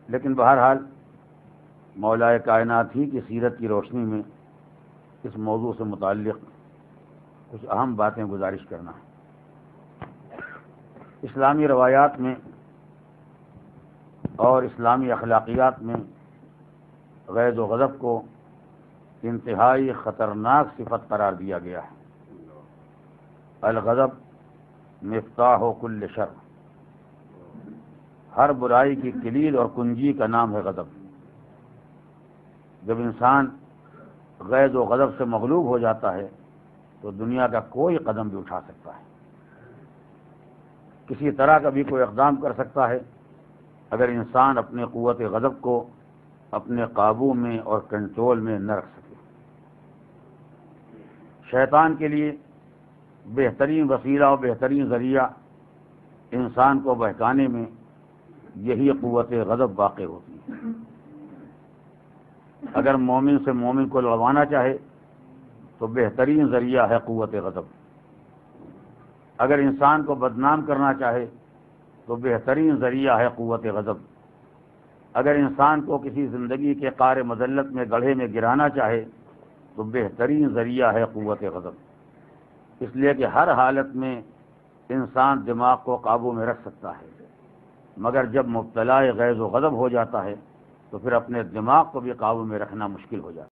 لیکن بہرحال مولا کائنات ہی کی سیرت کی روشنی میں اس موضوع سے متعلق کچھ اہم باتیں گزارش کرنا ہے۔ اسلامی روایات میں اور اسلامی اخلاقیات میں غیظ و غضب کو انتہائی خطرناک صفت قرار دیا گیا ہے۔ الغضب مفتاح کل شر، ہر برائی کی کلید اور کنجی کا نام ہے غضب۔ جب انسان غیظ و غضب سے مغلوب ہو جاتا ہے تو دنیا کا کوئی قدم بھی اٹھا سکتا ہے، کسی طرح کا بھی کوئی اقدام کر سکتا ہے، اگر انسان اپنے قوت غضب کو اپنے قابو میں اور کنٹرول میں نہ رکھ سکے۔ شیطان کے لیے بہترین وسیلہ اور بہترین ذریعہ انسان کو بہکانے میں یہی قوت غضب واقع ہوتی ہے۔ اگر مومن سے مومن کو لڑوانا چاہے تو بہترین ذریعہ ہے قوت غضب۔ اگر انسان کو بدنام کرنا چاہے تو بہترین ذریعہ ہے قوت غضب۔ اگر انسان کو کسی زندگی کے قعر مذلت میں گڑھے میں گرانا چاہے تو بہترین ذریعہ ہے قوت غضب۔ اس لیے کہ ہر حالت میں انسان دماغ کو قابو میں رکھ سکتا ہے، مگر جب مبتلا غیظ و غضب ہو جاتا ہے تو پھر اپنے دماغ کو بھی قابو میں رکھنا مشکل ہو جاتا ہے۔